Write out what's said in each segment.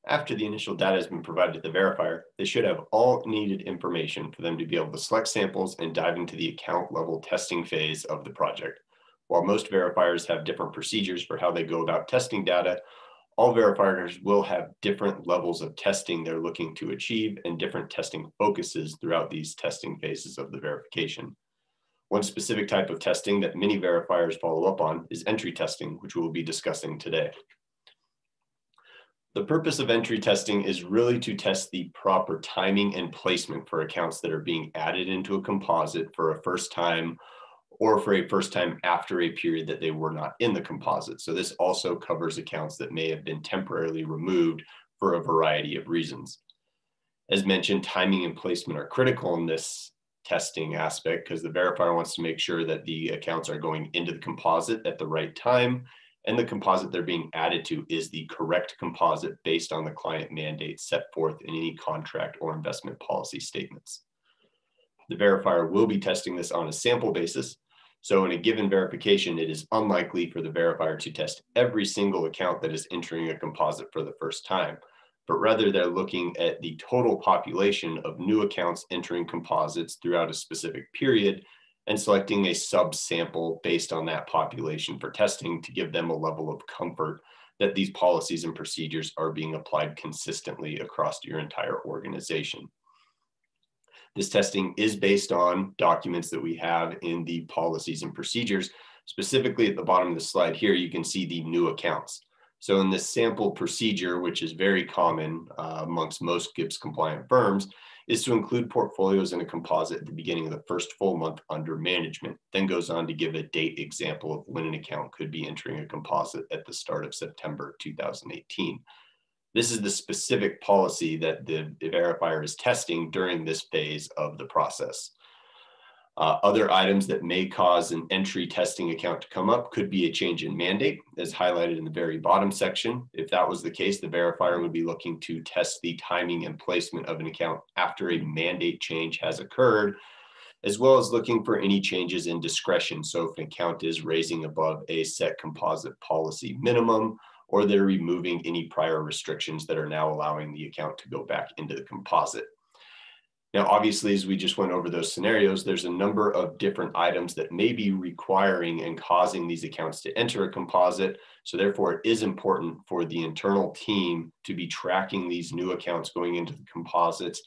After the initial data has been provided to the verifier, they should have all needed information for them to be able to select samples and dive into the account level testing phase of the project. While most verifiers have different procedures for how they go about testing data, all verifiers will have different levels of testing they're looking to achieve and different testing focuses throughout these testing phases of the verification. One specific type of testing that many verifiers follow up on is entry testing, which we will be discussing today. The purpose of entry testing is really to test the proper timing and placement for accounts that are being added into a composite for a first time or for a first time after a period that they were not in the composite. So this also covers accounts that may have been temporarily removed for a variety of reasons. As mentioned, timing and placement are critical in this testing aspect because the verifier wants to make sure that the accounts are going into the composite at the right time and the composite they're being added to is the correct composite based on the client mandate set forth in any contract or investment policy statements. The verifier will be testing this on a sample basis. So in a given verification, it is unlikely for the verifier to test every single account that is entering a composite for the first time, but rather they're looking at the total population of new accounts entering composites throughout a specific period and selecting a subsample based on that population for testing to give them a level of comfort that these policies and procedures are being applied consistently across your entire organization. This testing is based on documents that we have in the policies and procedures. Specifically at the bottom of the slide here, you can see the new accounts. So in this sample procedure, which is very common amongst most GIPS compliant firms, is to include portfolios in a composite at the beginning of the first full month under management, then goes on to give a date example of when an account could be entering a composite at the start of September 2018. This is the specific policy that the verifier is testing during this phase of the process. Other items that may cause an entry testing account to come up could be a change in mandate, as highlighted in the very bottom section. If that was the case, the verifier would be looking to test the timing and placement of an account after a mandate change has occurred, as well as looking for any changes in discretion. So if an account is raising above a set composite policy minimum, or they're removing any prior restrictions that are now allowing the account to go back into the composite. Now, obviously, as we just went over those scenarios, there's a number of different items that may be requiring and causing these accounts to enter a composite. So therefore, it is important for the internal team to be tracking these new accounts going into the composites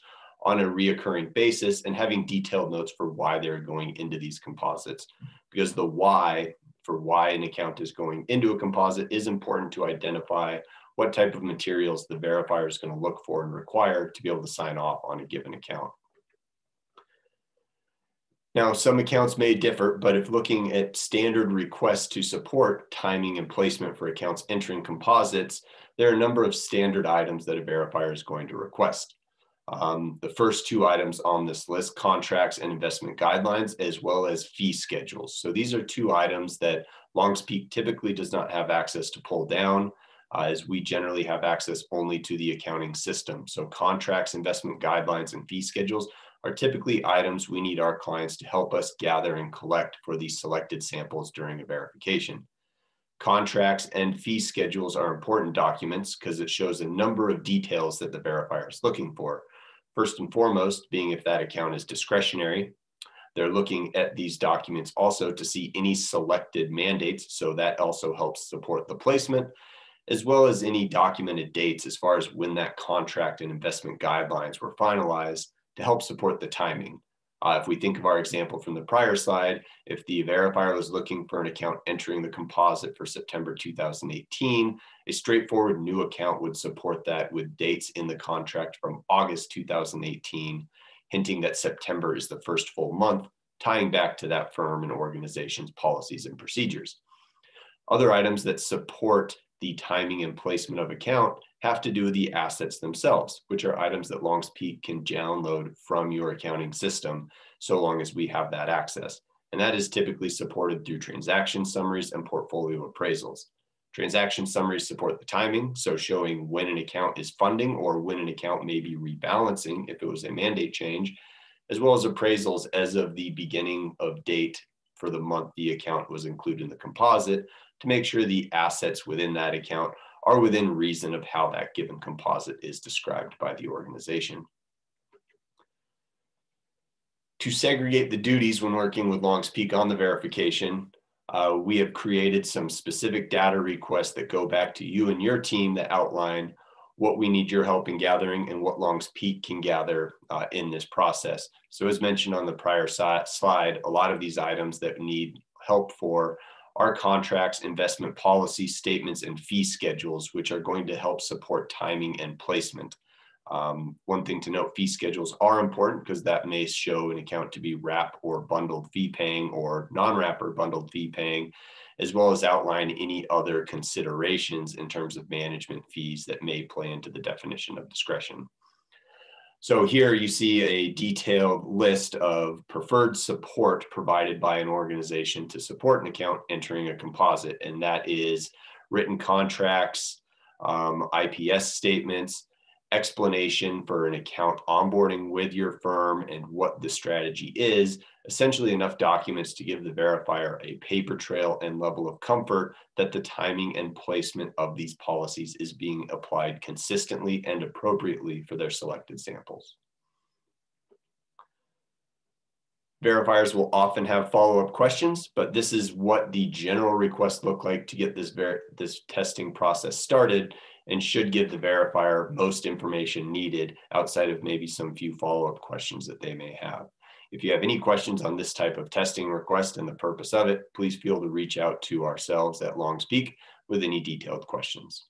on a reoccurring basis and having detailed notes for why they're going into these composites. Because the why for why an account is going into a composite is important to identify what type of materials the verifier is going to look for and require to be able to sign off on a given account. Now, some accounts may differ, but if looking at standard requests to support timing and placement for accounts entering composites, there are a number of standard items that a verifier is going to request. The first two items on this list, contracts and investment guidelines, as well as fee schedules. So these are two items that Longs Peak typically does not have access to pull down, as we generally have access only to the accounting system. So contracts, investment guidelines, and fee schedules are typically items we need our clients to help us gather and collect for these selected samples during a verification. Contracts and fee schedules are important documents because it shows a number of details that the verifier is looking for. First and foremost, being if that account is discretionary, they're looking at these documents also to see any selected mandates. So that also helps support the placement, as well as any documented dates as far as when that contract and investment guidelines were finalized to help support the timing. If we think of our example from the prior slide, if the verifier was looking for an account entering the composite for September 2018, a straightforward new account would support that with dates in the contract from August 2018, hinting that September is the first full month, tying back to that firm and organization's policies and procedures. Other items that support the timing and placement of account have to do with the assets themselves, which are items that Longs Peak can download from your accounting system, so long as we have that access. And that is typically supported through transaction summaries and portfolio appraisals. Transaction summaries support the timing, so showing when an account is funding or when an account may be rebalancing if it was a mandate change, as well as appraisals as of the beginning of date for the month the account was included in the composite to make sure the assets within that account are within reason of how that given composite is described by the organization. To segregate the duties when working with Longs Peak on the verification, we have created some specific data requests that go back to you and your team that outline what we need your help in gathering and what Longs Peak can gather in this process. So as mentioned on the prior slide, a lot of these items that need help for are contracts, investment policy statements, and fee schedules, which are going to help support timing and placement. One thing to note, fee schedules are important because that may show an account to be wrap or bundled fee paying or non-wrap or bundled fee paying, as well as outline any other considerations in terms of management fees that may play into the definition of discretion. So here you see a detailed list of preferred support provided by an organization to support an account entering a composite, and that is written contracts, IPS statements, explanation for an account onboarding with your firm and what the strategy is, essentially enough documents to give the verifier a paper trail and level of comfort that the timing and placement of these policies is being applied consistently and appropriately for their selected samples. Verifiers will often have follow-up questions, but this is what the general requests look like to get this testing process started, and should give the verifier most information needed outside of maybe some few follow-up questions that they may have. If you have any questions on this type of testing request and the purpose of it, please feel to reach out to ourselves at Longs Peak with any detailed questions.